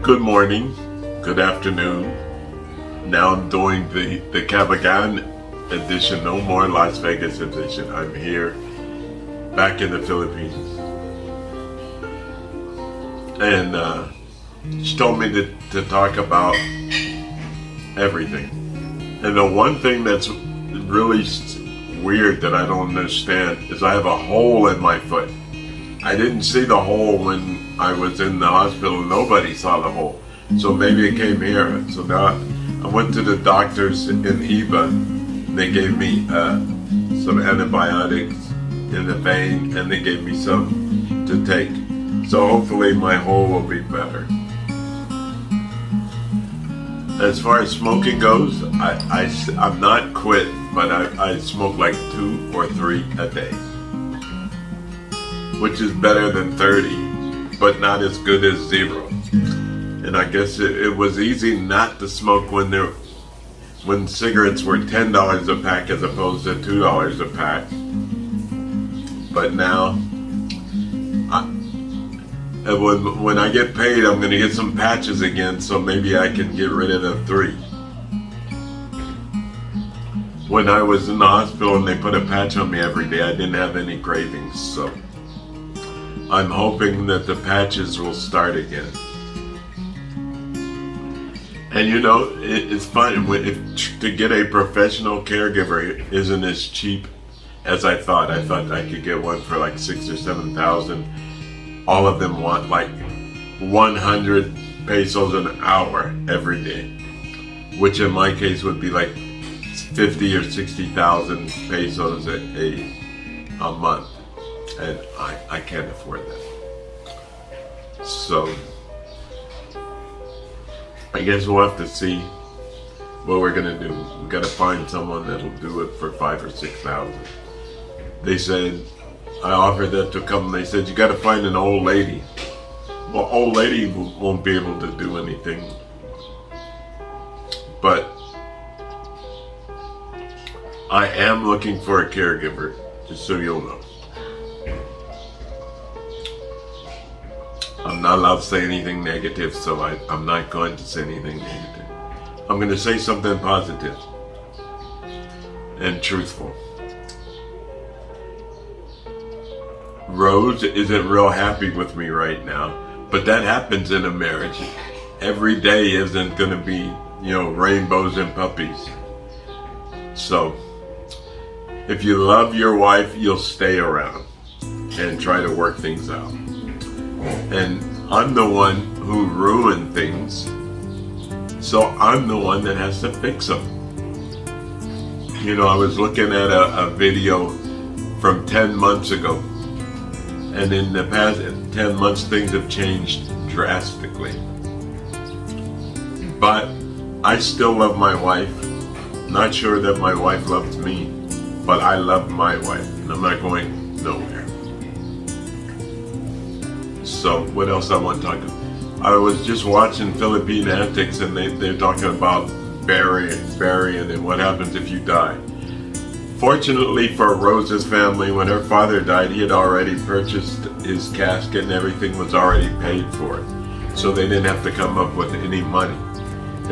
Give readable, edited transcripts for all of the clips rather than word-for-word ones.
Good morning, good afternoon. Now I'm doing the Cabagan edition, no more Las Vegas edition. I'm here, back in the Philippines. And she told me to talk about everything. And the one thing that's really weird that I don't understand is I have a hole in my foot. I didn't see the hole when I was in the hospital. Nobody saw the hole. So maybe it came here. So now I went to the doctors in Eva. They gave me some antibiotics in the vein, and they gave me some to take. So hopefully my hole will be better. As far as smoking goes, I'm not quit, but I smoke like 2 or 3 a day, which is better than 30, but not as good as 0. And I guess it was easy not to smoke when cigarettes were $10 a pack as opposed to $2 a pack. But now, when I get paid, I'm going to get some patches again, so maybe I can get rid of the 3. When I was in the hospital and they put a patch on me every day, I didn't have any cravings, so I'm hoping that the patches will start again. And you know, it's fun to get a professional caregiver isn't as cheap as I thought. I thought I could get one for like 6,000 or 7,000. All of them want like 100 pesos an hour every day, which in my case would be like 50 or 60,000 pesos a month, and I can't afford that. So I guess we'll have to see what we're gonna do. We gotta find someone that'll do it for 5,000 or 6,000. They said, I offered that to come, they said you gotta find an old lady. Well, old lady won't be able to do anything, but I am looking for a caregiver, just so you'll know. I'm not allowed to say anything negative, so I'm not going to say anything negative. I'm going to say something positive and truthful. Rose isn't real happy with me right now, but that happens in a marriage. Every day isn't going to be, rainbows and puppies. So, if you love your wife, you'll stay around and try to work things out. And I'm the one who ruined things, so I'm the one that has to fix them. I was looking at a video from 10 months ago, and in the past 10 months things have changed drastically. But I still love my wife. Not sure that my wife loves me, but I love my wife, and I'm not going nowhere. So what else I want to talk about? I was just watching Philippine Antics, and they're talking about burying and what happens if you die. Fortunately for Rose's family, when her father died, he had already purchased his casket and everything was already paid for. So they didn't have to come up with any money.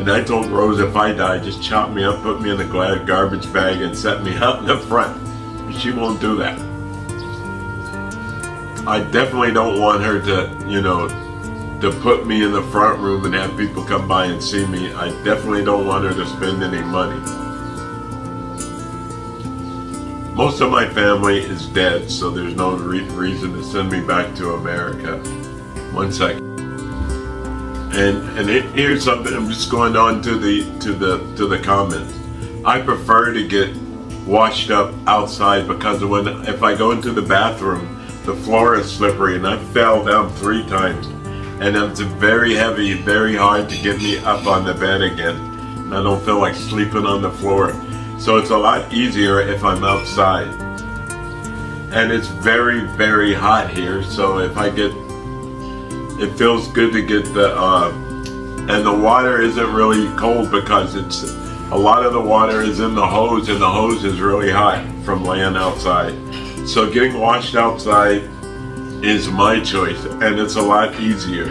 And I told Rose, if I die, just chop me up, put me in a garbage bag and set me out in the front. But she won't do that. I definitely don't want her to put me in the front room and have people come by and see me. I definitely don't want her to spend any money. Most of my family is dead, so there's no reason to send me back to America. One second. And here's something. I'm just going on to the comments. I prefer to get washed up outside because if I go into the bathroom, the floor is slippery, and I fell down 3 times, and it's very heavy, very hard to get me up on the bed again. And I don't feel like sleeping on the floor, so it's a lot easier if I'm outside. And it's very, very hot here, so it feels good to get and the water isn't really cold because a lot of the water is in the hose, and the hose is really hot from laying outside. So getting washed outside is my choice, and it's a lot easier.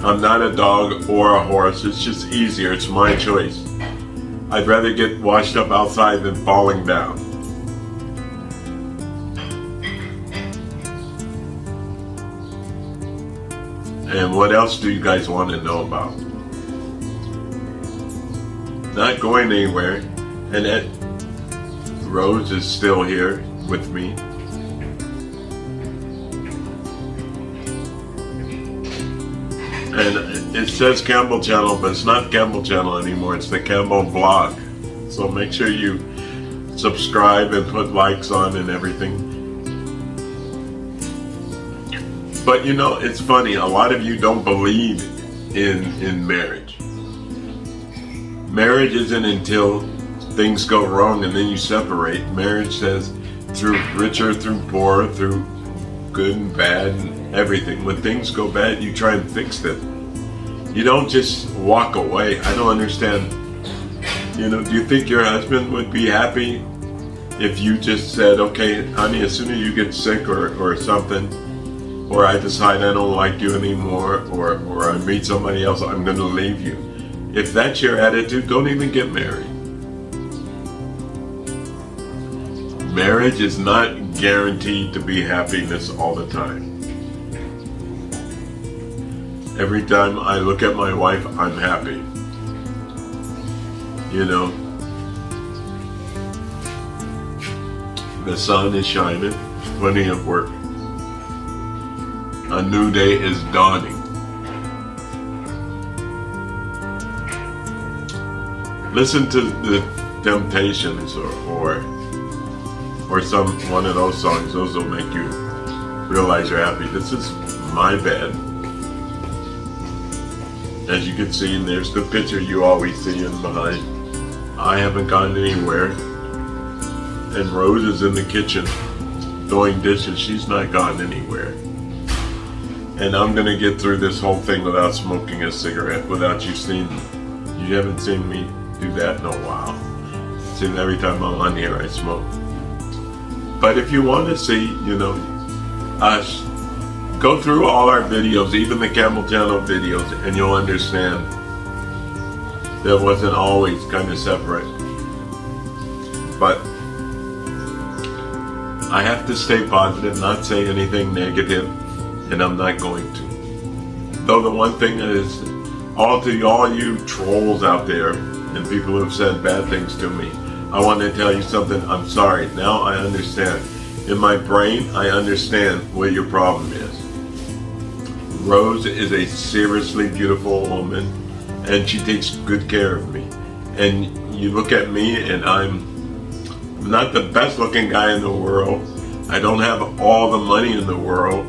I'm not a dog or a horse. It's just easier. It's my choice. I'd rather get washed up outside than falling down. And what else do you guys want to know about? Not going anywhere. And Rose is still here with me. And it says Campbell Channel, but it's not Campbell Channel anymore. It's the Campbell Vlog. So make sure you subscribe and put likes on and everything. But you know, it's funny. A lot of you don't believe in marriage. Marriage isn't until things go wrong and then you separate. Marriage says through rich or through poor, through good and bad and everything. When things go bad, you try and fix them. You don't just walk away. I don't understand. You know, do you think your husband would be happy if you just said, okay, honey, as soon as you get sick or something, or I decide I don't like you anymore, or I meet somebody else, I'm going to leave you. If that's your attitude, don't even get married. Marriage is not guaranteed to be happiness all the time. Every time I look at my wife, I'm happy. You know, the sun is shining, plenty of work. A new day is dawning. Listen to the Temptations or one of those songs. Those will make you realize you're happy. This is my bed. As you can see, and there's the picture you always see in behind. I haven't gone anywhere. And Rose is in the kitchen doing dishes. She's not gone anywhere. And I'm gonna get through this whole thing without smoking a cigarette, without you seeing me. You haven't seen me do that in a while. See, every time I'm on here, I smoke. But if you want to see, you know, us, go through all our videos, even the Campbell Channel videos, and you'll understand that wasn't always kind of separate. But I have to stay positive, not say anything negative, and I'm not going to. Though the one thing is, all you trolls out there and people who have said bad things to me, I want to tell you something. I'm sorry. Now I understand. In my brain, I understand what your problem is. Rose is a seriously beautiful woman, and she takes good care of me. And you look at me, and I'm not the best looking guy in the world. I don't have all the money in the world.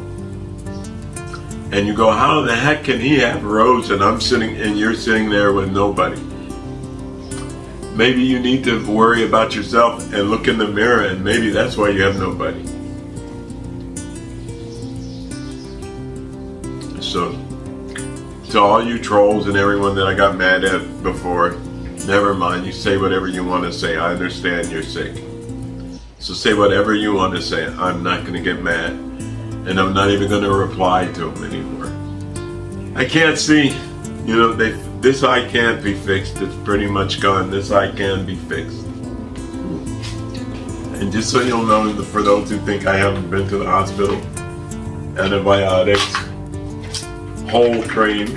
And you go, how the heck can he have Rose and you're sitting there with nobody? Maybe you need to worry about yourself and look in the mirror, and maybe that's why you have nobody. So, to all you trolls and everyone that I got mad at before, never mind. You say whatever you want to say. I understand you're sick. So say whatever you want to say. I'm not going to get mad. And I'm not even going to reply to them anymore. I can't see. You know, this eye can't be fixed. It's pretty much gone. This eye can be fixed. And just so you'll know, for those who think I haven't been to the hospital, antibiotics, whole cream,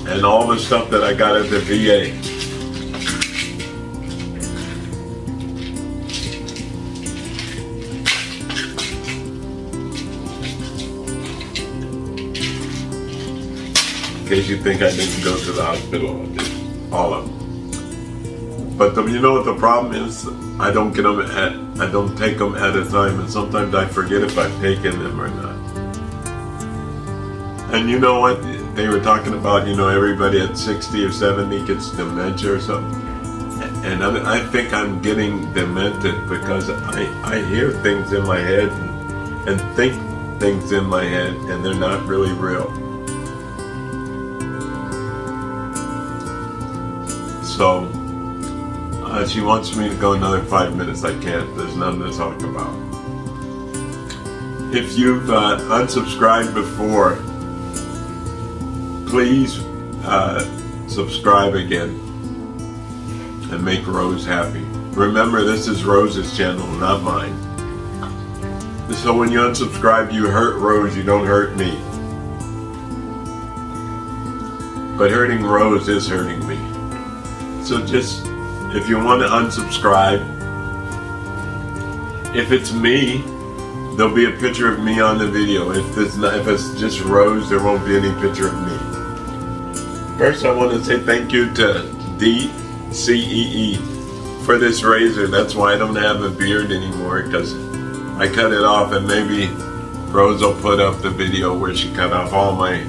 and all the stuff that I got at the VA. In case you think I didn't go to the hospital, I did. All of them. But you know what the problem is? I don't take them at a time, and sometimes I forget if I've taken them or not. And you know what? They were talking about, you know, everybody at 60 or 70 gets dementia or something. And I think I'm getting demented because I hear things in my head and think things in my head, and they're not really real. So, she wants me to go another 5 minutes. I can't. There's nothing to talk about. If you've unsubscribed before, please subscribe again and make Rose happy. Remember, this is Rose's channel, not mine. So when you unsubscribe, you hurt Rose, you don't hurt me. But hurting Rose is hurting me. So just, if you want to unsubscribe, if it's me, there'll be a picture of me on the video. If it's just Rose, there won't be any picture of me. First, I want to say thank you to DCEE for this razor. That's why I don't have a beard anymore, because I cut it off, and maybe Rose will put up the video where she cut off all my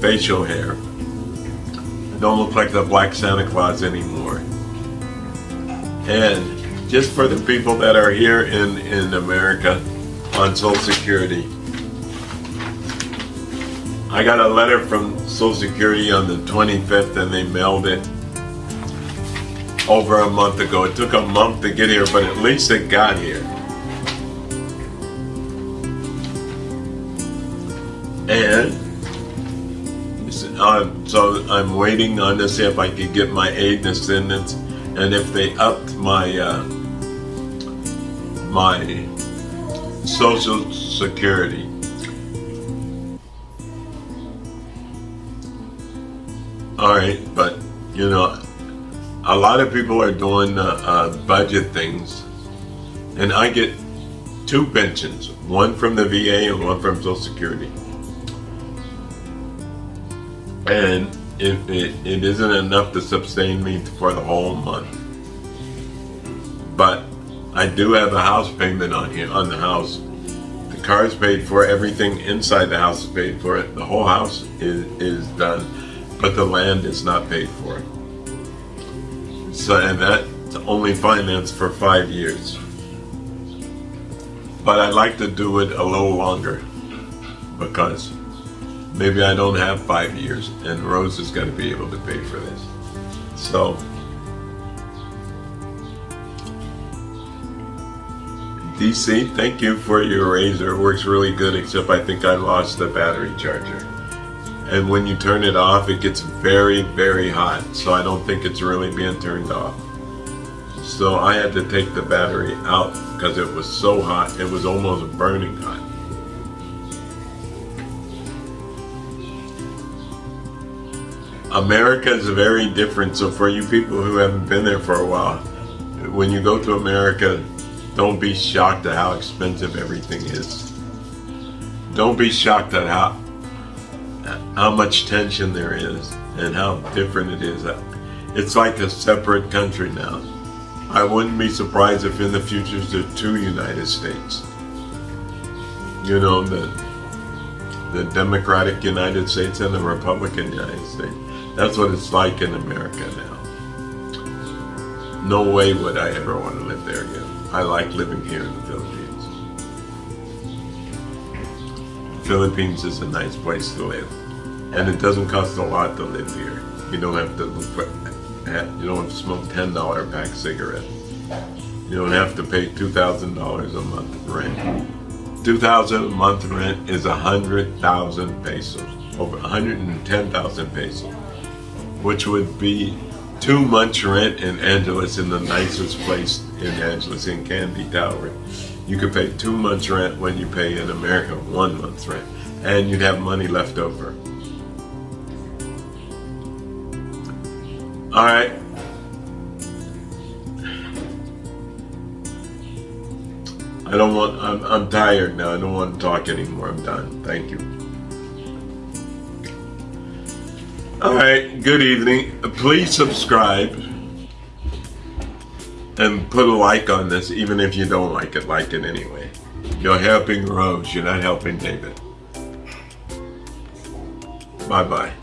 facial hair. I don't look like the Black Santa Claus anymore. And just for the people that are here in America on Social Security, I got a letter from Social Security on the 25th, and they mailed it over a month ago. It took a month to get here, but at least it got here. And so I'm waiting on to see if I could get my aid descendants, and if they upped my my Social Security. All right, but you know, a lot of people are doing budget things, and I get two pensions, one from the VA and one from Social Security. And it isn't enough to sustain me for the whole month. But I do have a house payment on the house. The car's paid for, everything inside the house is paid for. The whole house is done, but the land is not paid for. So, and that's only financed for 5 years. But I'd like to do it a little longer, because maybe I don't have 5 years, and Rose is going to be able to pay for this. So, DC, thank you for your razor. It works really good, except I think I lost the battery charger. And when you turn it off, it gets very, very hot. So I don't think it's really being turned off. So I had to take the battery out because it was so hot. It was almost burning hot. America is very different, so for you people who haven't been there for a while, when you go to America, don't be shocked at how expensive everything is. Don't be shocked at how much tension there is and how different it is. It's like a separate country now. I wouldn't be surprised if in the future there are 2 United States. You know, the Democratic United States and the Republican United States. That's what it's like in America now. No way would I ever want to live there again. I like living here in the Philippines. Philippines is a nice place to live, and it doesn't cost a lot to live here. You don't have to you don't have to smoke $10 pack cigarettes. You don't have to pay $2,000 a month rent. $2,000 a month rent is 100,000 pesos, over 110,000 pesos, which would be 2 months rent in Angeles, in the nicest place in Angeles, in Candy Tower. You could pay 2 months rent when you pay in America 1 month's rent, and you'd have money left over. All right. I'm tired now. I don't want to talk anymore. I'm done. Thank you. All right, good evening. Please subscribe and put a like on this, even if you don't like it anyway. You're helping Rose, you're not helping David. Bye-bye.